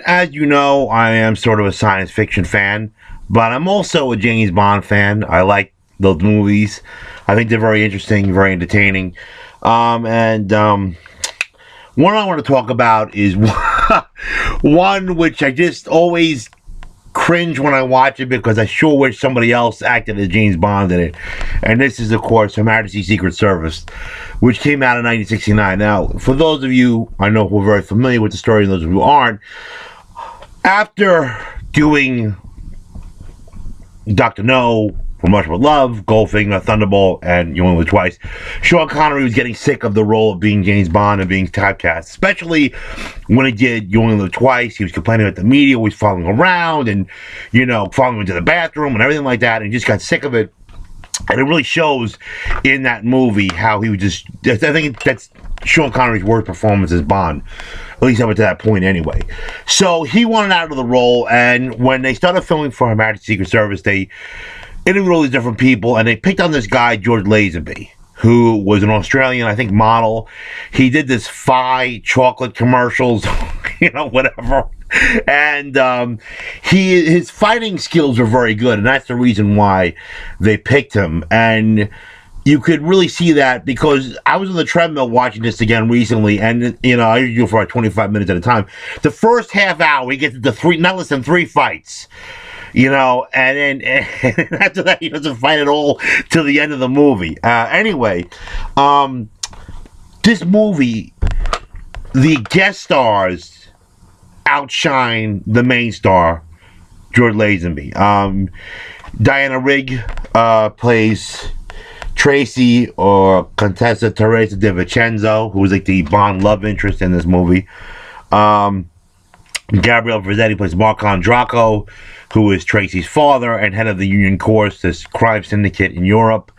As you know, I am sort of a science fiction fan, but I'm also a James Bond fan. I like those movies. I think they're very interesting, very entertaining. And one I want to talk about is one which I just always cringe when I watch it because I sure wish somebody else acted as James Bond in it. And this is, of course, Her Majesties Secret Service, which came out in 1969. Now, for those of you I know who are very familiar with the story and those of you who aren't, after doing Dr. No, From Russia with Love, Goldfinger, Thunderball, and You Only Live Twice, Sean Connery was getting sick of the role of being James Bond and being typecast, especially when he did You Only Live Twice. He was complaining about the media was following around and, following him into the bathroom and everything like that, and he just got sick of it. And it really shows in that movie how he was just, I think that's Sean Connery's worst performance as Bond, at least up to that point anyway. So he wanted out of the role, and when they started filming for Her Majesty's Secret Service, they interviewed all these different people, and they picked on this guy, George Lazenby, who was an Australian, I think, model. He did this Phi chocolate commercials, whatever. And his fighting skills were very good, and that's the reason why they picked him. And you could really see that because I was on the treadmill watching this again recently, and I usually do for like 25 minutes at a time. The first half hour, he gets into not less than 3 fights. And then and after that, he doesn't fight at all till the end of the movie. Anyway, this movie, the guest stars outshine the main star, George Lazenby. Diana Rigg plays Tracy, or Contessa Teresa De Vincenzo, who was like the Bond love interest in this movie. Gabriel Verzetti plays Marcon Draco, who is Tracy's father and head of the Union Course, this crime syndicate in Europe.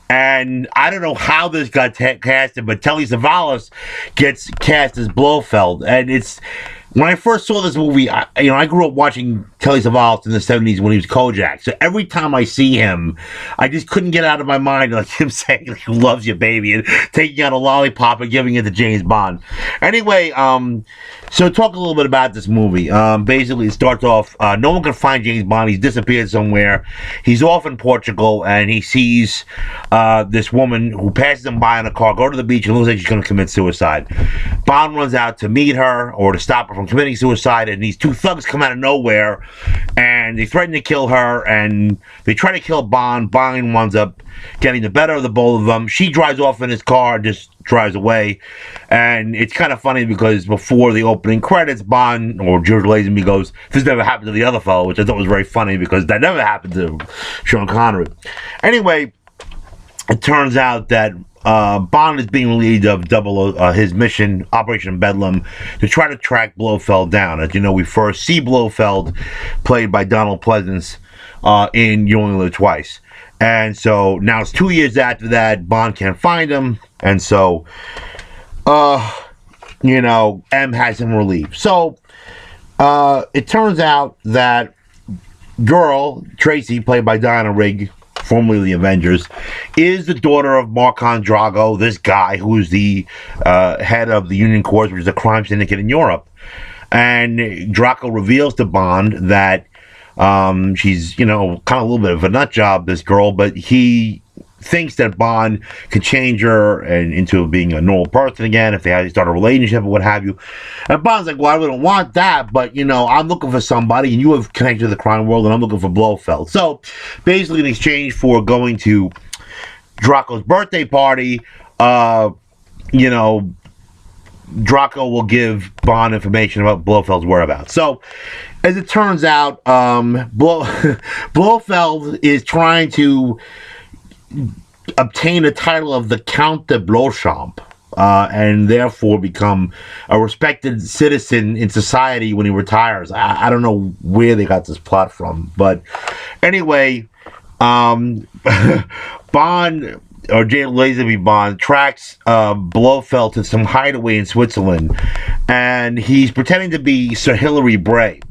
And I don't know how this got casted, but Telly Savalas gets cast as Blofeld. And when I first saw this movie, I grew up watching Telly Savalas in the 70s when he was Kojak. So every time I see him, I just couldn't get out of my mind like him saying like, he loves you, baby, and taking out a lollipop and giving it to James Bond. Anyway, so talk a little bit about this movie. Basically, it starts off, no one can find James Bond. He's disappeared somewhere. He's off in Portugal, and he sees this woman who passes him by in a car, go to the beach, and looks like she's going to commit suicide. Bond runs out to meet her or to stop her from committing suicide, and these 2 thugs come out of nowhere, and they threaten to kill her, and they try to kill Bond. Bond winds up getting the better of the both of them. She drives off in his car, just drives away, and it's kind of funny because before the opening credits, Bond, or George Lazenby, goes, "This never happened to the other fellow," which I thought was very funny because that never happened to Sean Connery. Anyway, it turns out that Bond is being relieved of his mission, Operation Bedlam, to try to track Blofeld down. As you know, we first see Blofeld, played by Donald Pleasence, in You Only Live Twice. And so now it's 2 years after that, Bond can't find him, and so, M has him relieved. So, it turns out that girl, Tracy, played by Diana Rigg, formerly the Avengers, is the daughter of Marcon Drago, this guy who is the head of the Union Course, which is a crime syndicate in Europe. And Draco reveals to Bond that she's, kind of a little bit of a nut job, this girl, but he thinks that Bond could change her into being a normal person again if they start a relationship or what have you. And Bond's like, well, I don't want that, but, I'm looking for somebody, and you have connected to the crime world, and I'm looking for Blofeld. So, basically, in exchange for going to Draco's birthday party, Draco will give Bond information about Blofeld's whereabouts. So, as it turns out, Blofeld is trying to obtain the title of the Count de Blochamp, and therefore become a respected citizen in society when he retires. I don't know where they got this plot from, but anyway, Bond, or J. Lazenby Bond, tracks Blofeld to some hideaway in Switzerland, and he's pretending to be Sir Hilary Bray,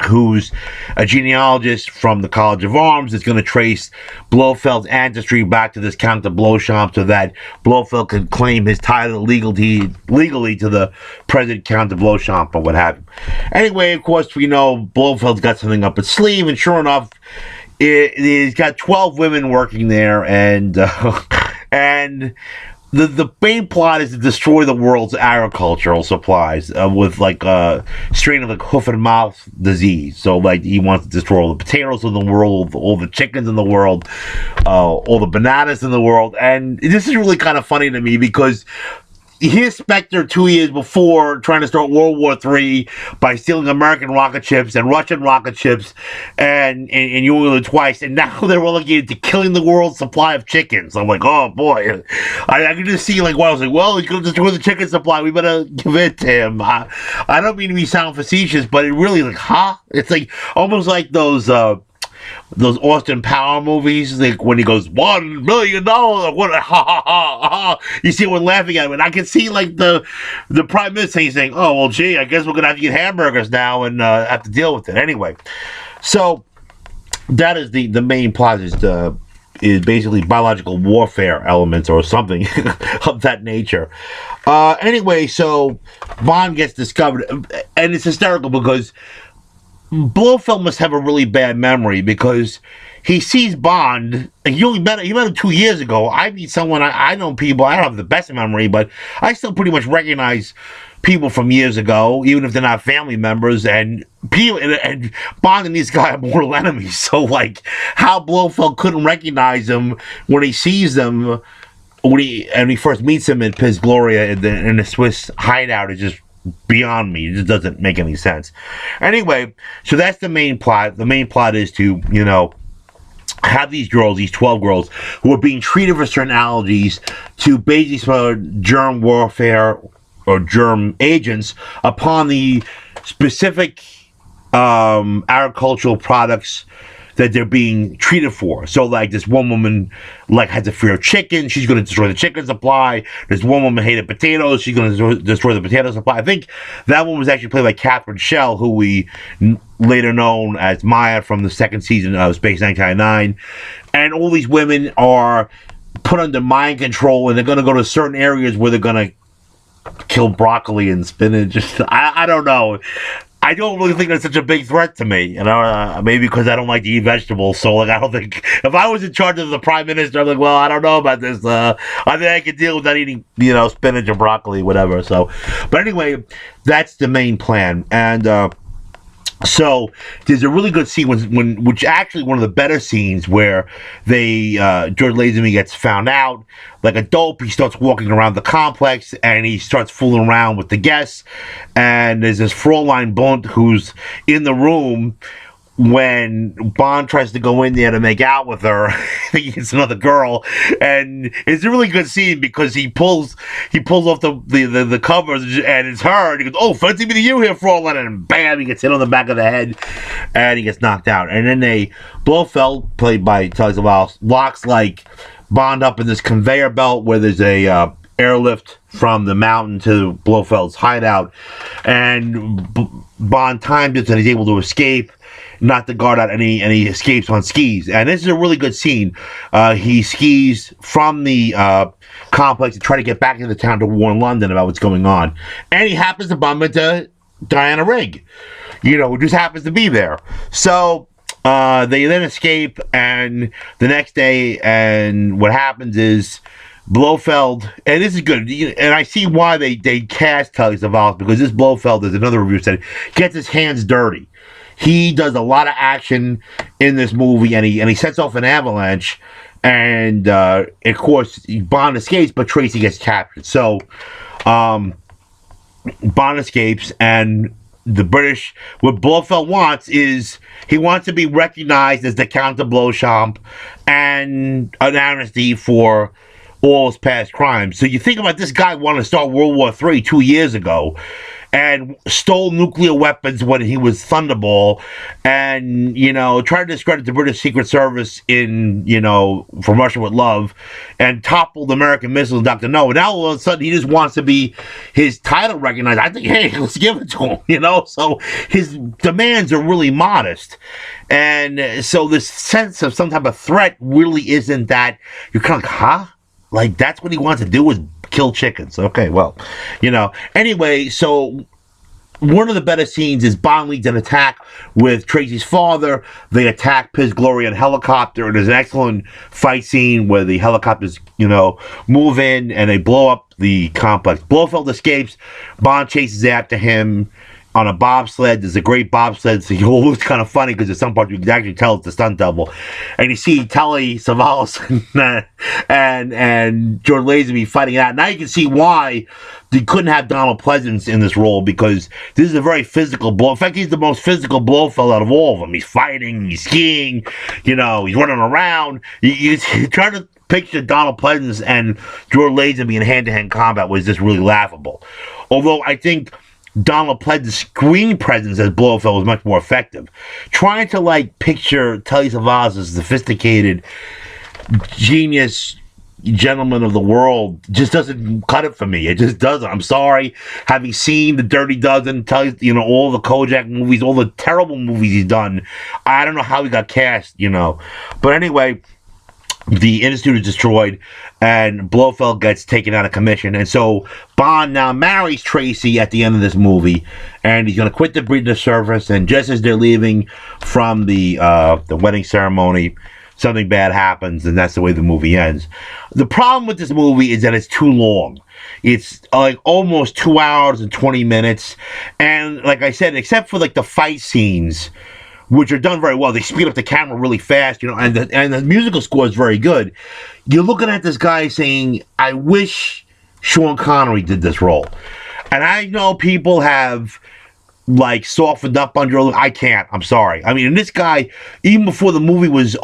who's a genealogist from the College of Arms, is going to trace Blofeld's ancestry back to this Count de Beauchamp so that Blofeld can claim his title legally to the present Count de Beauchamp or what have you. Anyway, of course, we know Blofeld's got something up his sleeve, and sure enough, he's got 12 women working there, and the main plot is to destroy the world's agricultural supplies with like a strain of like hoof and mouth disease. So like he wants to destroy all the potatoes in the world, all the chickens in the world, all the bananas in the world. And this is really kind of funny to me because here's Spectre 2 years before trying to start World War III by stealing American rocket ships and Russian rocket ships and using them twice, and now they're relegated to killing the world's supply of chickens. I'm like, oh boy, I can just see like, well, I was like, well, he's going to destroy the chicken supply. We better give it to him. I don't mean to be sound facetious, but it really like, huh? It's like almost like those Austin Power movies, like when he goes $1 million, what? Ha ha ha ha! You see everyone laughing at him, and I can see like the prime minister saying, "Oh well, gee, I guess we're gonna have to eat hamburgers now and have to deal with it anyway." So that is the main plot is basically biological warfare elements or something of that nature. Anyway, so Bond gets discovered, and it's hysterical because Blofeld must have a really bad memory because he sees Bond, and you met him 2 years ago. I meet someone, I know people, I don't have the best memory, but I still pretty much recognize people from years ago, even if they're not family members, and Bond and these guys are mortal enemies. So, like, how Blofeld couldn't recognize him when he sees them, when he first meets him in Piz Gloria in the Swiss hideout is just beyond me. It just doesn't make any sense. Anyway, so that's the main plot. The main plot is to, have these girls, these 12 girls, who are being treated for certain allergies to basically spread germ warfare or germ agents upon the specific agricultural products that they're being treated for. So, like, this one woman, like, has a fear of chicken. She's going to destroy the chicken supply. This one woman hated potatoes. She's going to destroy the potato supply. I think that one was actually played by Catherine Schell, who we later known as Maya from the second season of Space 1999. And all these women are put under mind control, and they're going to go to certain areas where they're going to kill broccoli and spinach. I don't know. I don't really think that's such a big threat to me, maybe because I don't like to eat vegetables. So, like, I don't think if I was in charge of the prime minister, I'm like, well, I don't know about this. I think I could deal with not eating, spinach or broccoli, whatever. So, but anyway, that's the main plan, and so there's a really good scene which actually one of the better scenes where George Lazenby gets found out like a dope. He starts walking around the complex and he starts fooling around with the guests. And there's this Fraulein Blunt who's in the room when Bond tries to go in there to make out with her. Thinking it's another girl, and it's a really good scene because he pulls off the covers and it's her, and he goes, "Oh, fancy meeting you here, Fraulein," and bam, he gets hit on the back of the head and he gets knocked out. And then Blofeld, played by Telly Savalas, locks like Bond up in this conveyor belt where there's a airlift from the mountain to Blofeld's hideout, and Bond times it and he's able to escape, not to guard out any escapes on skis. And this is a really good scene. He skis from the complex to try to get back into the town to warn London about what's going on. And he happens to bump into Diana Rigg, who just happens to be there. So they then escape, and the next day, and what happens is Blofeld, and this is good, and I see why they cast Telly Savalas, because this Blofeld, as another review said, gets his hands dirty. He does a lot of action in this movie, and he sets off an avalanche, and of course Bond escapes, but Tracy gets captured. So Bond escapes, and the British, what Blofeld wants is he wants to be recognized as the Count de Beauchamp and an amnesty for all his past crimes. So you think about this guy wanting to start World War III 2 years ago, and stole nuclear weapons when he was Thunderball, and tried to discredit the British Secret Service in From Russia with Love, and toppled American missiles. Dr. No, and now all of a sudden he just wants to be his title recognized. I think, hey, let's give it to him. So his demands are really modest, and so this sense of some type of threat really isn't that. You're kind of like, huh? Like, that's what he wants to do is kill chickens. Okay, well, Anyway, so one of the better scenes is Bond leads an attack with Tracy's father. They attack Piz Glory on a helicopter, and there's an excellent fight scene where the helicopters, move in and they blow up the complex. Blofeld escapes. Bond chases after him on a bobsled. There's a great bobsled. So it looks kind of funny because at some point you can actually tell it's the stunt double. And you see Telly Savalas and George Lazenby fighting it out. Now you can see why they couldn't have Donald Pleasance in this role, because this is a very physical blow. In fact, he's the most physical Blofeld out of all of them. He's fighting, he's skiing, he's running around. You try to picture Donald Pleasance and George Lazenby in hand-to-hand combat was just really laughable. Although I think Donald Pleasance's screen presence as Blofeld was much more effective. Trying to picture Telly Savalas as a sophisticated genius gentleman of the world just doesn't cut it for me. It just doesn't. I'm sorry. Having seen the Dirty Dozen, all the Kojak movies, all the terrible movies he's done, I don't know how he got cast, But anyway, the Institute is destroyed, and Blofeld gets taken out of commission. And so Bond now marries Tracy at the end of this movie, and he's going to quit the British service. And just as they're leaving from the wedding ceremony, something bad happens, and that's the way the movie ends. The problem with this movie is that it's too long. It's almost 2 hours and 20 minutes. And like I said, except for the fight scenes, which are done very well. They speed up the camera really fast, and the musical score is very good. You're looking at this guy saying, I wish Sean Connery did this role. And I know people have, softened up under it. I can't. I'm sorry. I mean, and this guy, even before the movie was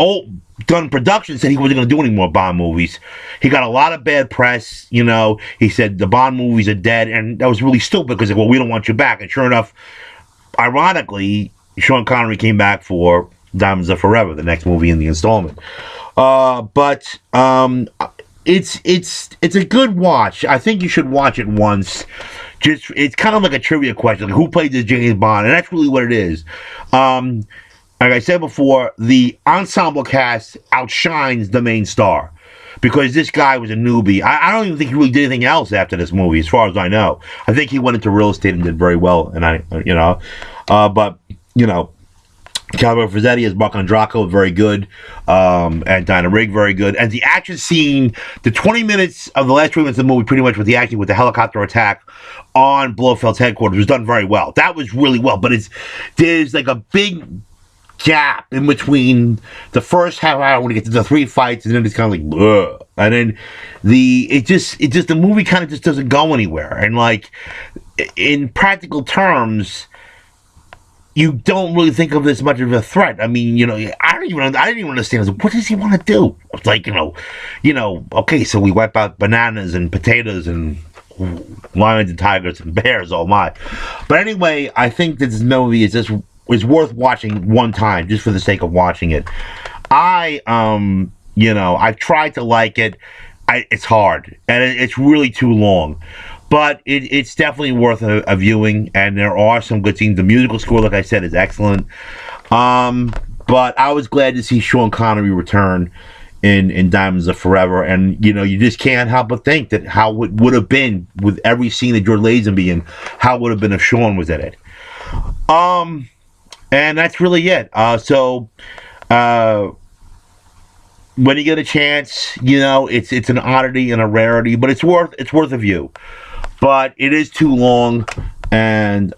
done in production, said he wasn't going to do any more Bond movies. He got a lot of bad press, He said the Bond movies are dead, and that was really stupid because, we don't want you back. And sure enough, ironically, Sean Connery came back for Diamonds Are Forever, the next movie in the installment. But it's a good watch. I think you should watch it once. It's kind of like a trivia question, who played this James Bond, and that's really what it is. Like I said before, the ensemble cast outshines the main star, because this guy was a newbie. I don't even think he really did anything else after this movie, as far as I know. I think he went into real estate and did very well, and Calvin Frazzetti as Mark Andraco, very good, and Diana Rigg, very good. And the action scene, the 20 minutes of the last 3 minutes of the movie, pretty much with the action with the helicopter attack on Blofeld's headquarters, was done very well. That was really well, but there's a big gap in between the first half hour when you get to the three fights, and then it's kind of bleh. And then the movie kind of just doesn't go anywhere. And in practical terms, you don't really think of this much of a threat. I mean, I didn't even understand. What does he want to do? It's okay, so we wipe out bananas and potatoes and lions and tigers and bears. Oh my! But anyway, I think that this movie is worth watching one time just for the sake of watching it. I've tried to like it. It's hard, and it's really too long. But it's definitely worth a viewing, and there are some good scenes. The musical score, like I said, is excellent. But I was glad to see Sean Connery return in Diamonds Are Forever, and you just can't help but think that how it would have been with every scene that George Lazenby in, how it would have been if Sean was in it. And that's really it. When you get a chance, it's an oddity and a rarity, but it's worth a view. But it is too long, and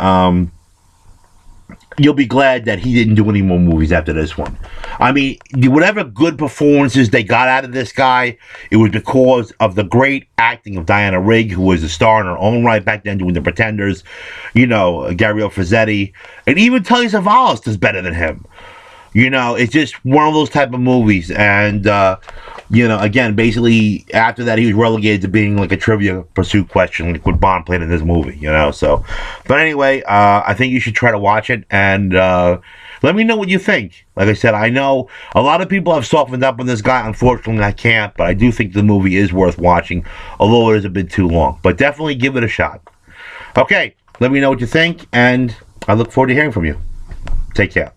you'll be glad that he didn't do any more movies after this one. I mean, whatever good performances they got out of this guy, it was because of the great acting of Diana Rigg, who was a star in her own right back then doing The Pretenders, Gabrielle Frazzetti, and even Telly Savalas does better than him. You know, it's just one of those type of movies. And, you know, again, basically, after that, he was relegated to being like a Trivia Pursuit question, like what Bond played in this movie, you know. So, but anyway, I think you should try to watch it. And let me know what you think. Like I said, I know a lot of people have softened up on this guy. Unfortunately, I can't. But I do think the movie is worth watching, although it is a bit too long. But definitely give it a shot. Okay, let me know what you think. And I look forward to hearing from you. Take care.